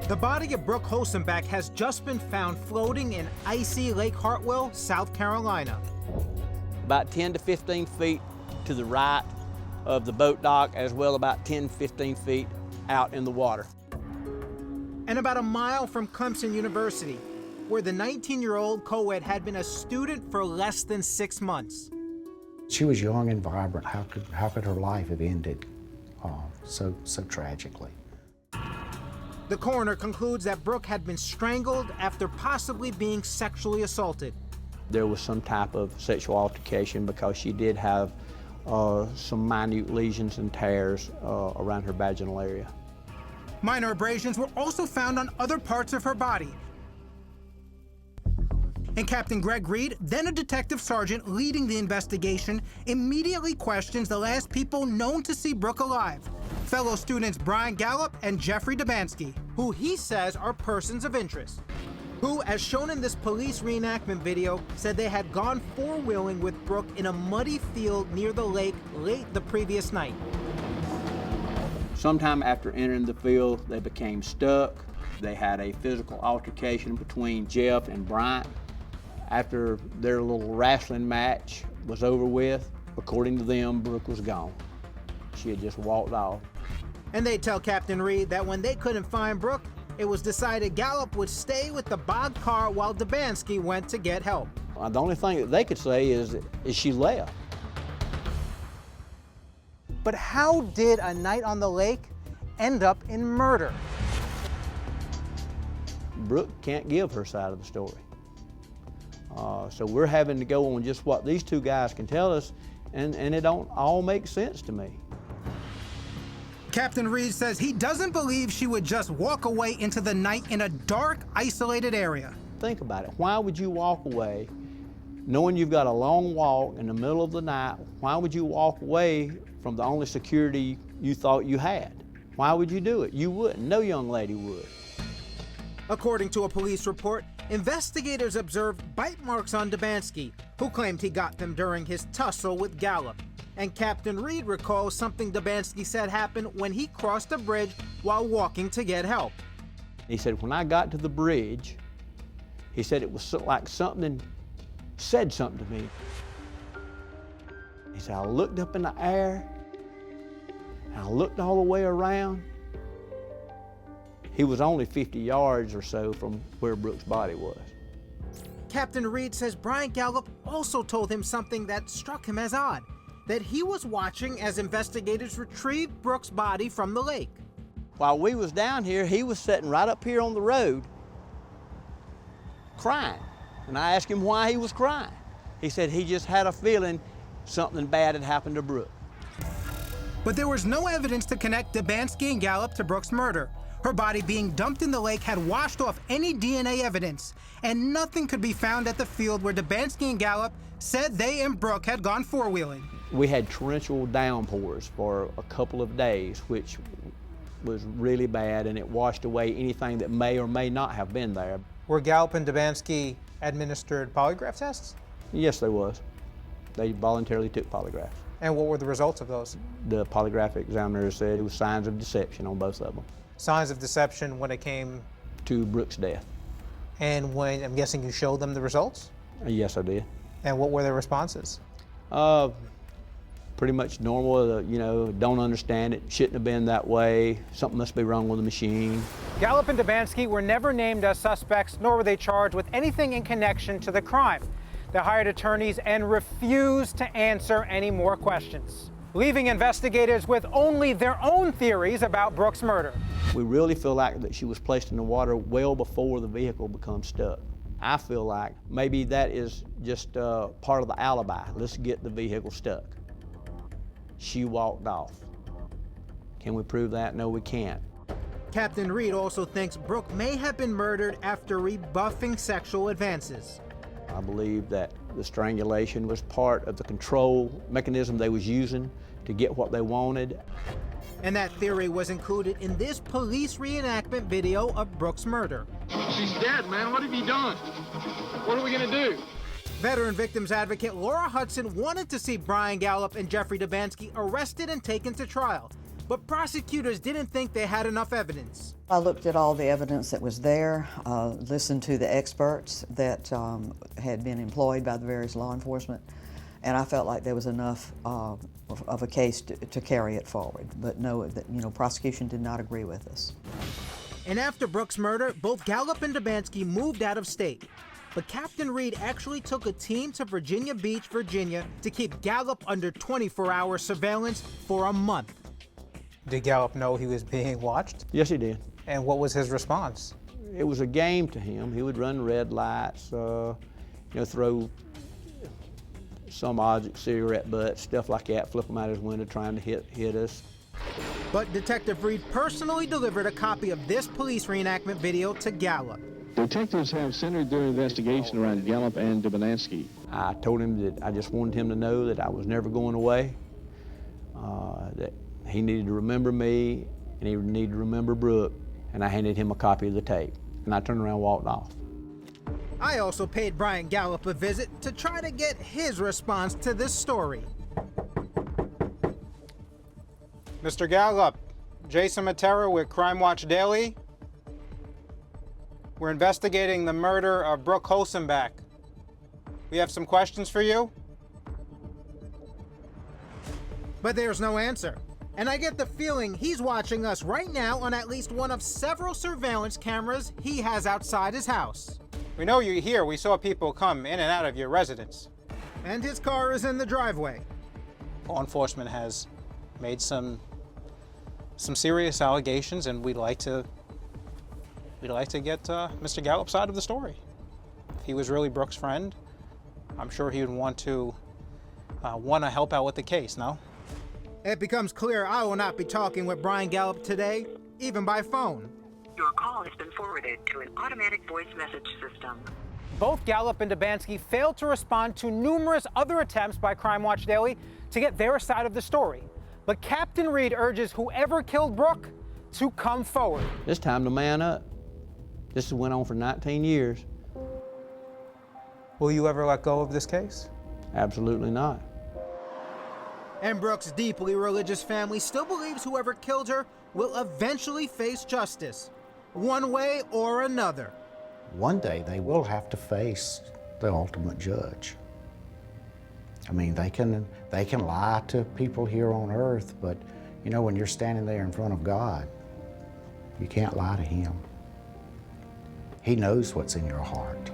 The body of Brooke Holsonback has just been found floating in icy Lake Hartwell, South Carolina. About 10 to 15 feet to the right of the boat dock, as well about 10, 15 feet out in the water. And about a mile from Clemson University, where the 19-year-old co-ed had been a student for less than 6 months. She was young and vibrant. How could her life have ended so tragically? The coroner concludes that Brooke had been strangled after possibly being sexually assaulted. There was some type of sexual altercation because she did have some minute lesions and tears around her vaginal area. Minor abrasions were also found on other parts of her body. And Captain Greg Reed, then a detective sergeant leading the investigation, immediately questions the last people known to see Brooke alive, fellow students Brian Gallup and Jeffrey Dubansky, who he says are persons of interest, who, as shown in this police reenactment video, said they had gone four-wheeling with Brooke in a muddy field near the lake late the previous night. Sometime after entering the field, they became stuck. They had a physical altercation between Jeff and Bryant. After their little wrestling match was over with, according to them, Brooke was gone. She had just walked off. And they tell Captain Reed that when they couldn't find Brooke, it was decided Gallup would stay with the bogged car while Dubansky went to get help. The only thing that they could say is she left. But how did a night on the lake end up in murder? Brooke can't give her side of the story. So we're having to go on just what these two guys can tell us, and it don't all make sense to me. Captain Reed says he doesn't believe she would just walk away into the night in a dark, isolated area. Think about it. Why would you walk away knowing you've got a long walk in the middle of the night? Why would you walk away from the only security you thought you had? Why would you do it? You wouldn't. No young lady would. According to a police report, investigators observed bite marks on Dubansky, who claimed he got them during his tussle with Gallup. And Captain Reed recalls something Dubansky said happened when he crossed a bridge while walking to get help. He said, when I got to the bridge, he said it was like something said something to me. He said, I looked up in the air, and I looked all the way around. He was only 50 yards or so from where Brooke's body was. Captain Reed says Brian Gallup also told him something that struck him as odd, that he was watching as investigators retrieved Brooke's body from the lake. While we was down here, he was sitting right up here on the road crying. And I asked him why he was crying. He said he just had a feeling something bad had happened to Brooke. But there was no evidence to connect Dubansky and Gallup to Brooke's murder. Her body being dumped in the lake had washed off any DNA evidence, and nothing could be found at the field where Dubansky and Gallup said they and Brooke had gone four-wheeling. We had torrential downpours for a couple of days, which was really bad, and it washed away anything that may or may not have been there. Were Gallup and Dubansky administered polygraph tests? Yes, they was. They voluntarily took polygraphs. And what were the results of those? The polygraph examiner said it was signs of deception on both of them. Signs of deception when it came to Brooke's death. And when, I'm guessing you showed them the results? Yes, I did. And what were their responses? Pretty much normal, you know, don't understand it, shouldn't have been that way, something must be wrong with the machine. Gallup and Dubansky were never named as suspects, nor were they charged with anything in connection to the crime. They hired attorneys and refused to answer any more questions, leaving investigators with only their own theories about Brooke's murder. We really feel like that she was placed in the water well before the vehicle becomes stuck. I feel like maybe that is just part of the alibi. Let's get the vehicle stuck. She walked off. Can we prove that? No, we can't. Captain Reed also thinks Brooke may have been murdered after rebuffing sexual advances. I believe that the strangulation was part of the control mechanism they was using to get what they wanted. And that theory was included in this police reenactment video of Brooke's murder. She's dead, man. What have you done? What are we gonna do? Veteran victims advocate Laura Hudson wanted to see Brian Gallup and Jeffrey Dubansky arrested and taken to trial. But prosecutors didn't think they had enough evidence. I looked at all the evidence that was there, listened to the experts that had been employed by the various law enforcement, and I felt like there was enough of a case to carry it forward. But no, prosecution did not agree with us. And after Brooke's murder, both Gallup and Dubansky moved out of state. But Captain Reed actually took a team to Virginia Beach, Virginia, to keep Gallup under 24-hour surveillance for a month. Did Gallup know he was being watched? Yes, he did. And what was his response? It was a game to him. He would run red lights, throw some object, cigarette butts, stuff like that, flip them out his window trying to hit us. But Detective Reed personally delivered a copy of this police reenactment video to Gallup. Detectives have centered their investigation around Gallup and Dubansky. I told him that I just wanted him to know that I was never going away, that he needed to remember me, and he needed to remember Brooke, and I handed him a copy of the tape, and I turned around and walked off. I also paid Brian Gallup a visit to try to get his response to this story. Mr. Gallup, Jason Mattera with Crime Watch Daily. We're investigating the murder of Brooke Holsonback. We have some questions for you. But there's no answer. And I get the feeling he's watching us right now on at least one of several surveillance cameras he has outside his house. We know you're here. We saw people come in and out of your residence. And his car is in the driveway. Law enforcement has made some serious allegations, and we'd like to get Mr. Gallup's side of the story. If he was really Brooke's friend, I'm sure he would want to help out with the case, no? It becomes clear I will not be talking with Brian Gallup today, even by phone. Your call has been forwarded to an automatic voice message system. Both Gallup and Dubansky failed to respond to numerous other attempts by Crime Watch Daily to get their side of the story. But Captain Reed urges whoever killed Brooke to come forward. It's time to man up. This has went on for 19 years. Will you ever let go of this case? Absolutely not. And Brooke's deeply religious family still believes whoever killed her will eventually face justice, one way or another. One day they will have to face the ultimate judge. I mean, they can lie to people here on earth, but when you're standing there in front of God, you can't lie to him. He knows what's in your heart.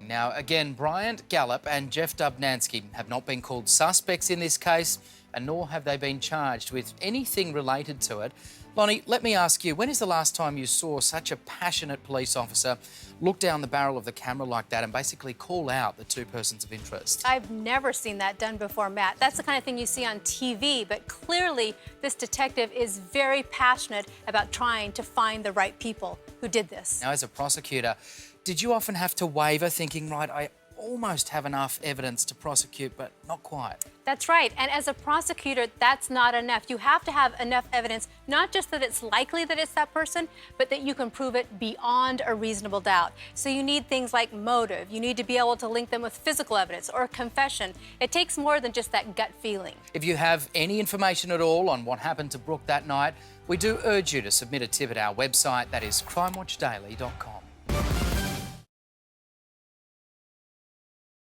Now, again, Bryant Gallup and Jeff Dubansky have not been called suspects in this case, and nor have they been charged with anything related to it. Lonnie, let me ask you, when is the last time you saw such a passionate police officer look down the barrel of the camera like that and basically call out the two persons of interest? I've never seen that done before, Matt. That's the kind of thing you see on TV, but clearly this detective is very passionate about trying to find the right people who did this. Now, as a prosecutor, did you often have to waver thinking, right, I almost have enough evidence to prosecute, but not quite? That's right. And as a prosecutor, that's not enough. You have to have enough evidence, not just that it's likely that it's that person, but that you can prove it beyond a reasonable doubt. So you need things like motive. You need to be able to link them with physical evidence or confession. It takes more than just that gut feeling. If you have any information at all on what happened to Brooke that night, we do urge you to submit a tip at our website, that is crimewatchdaily.com.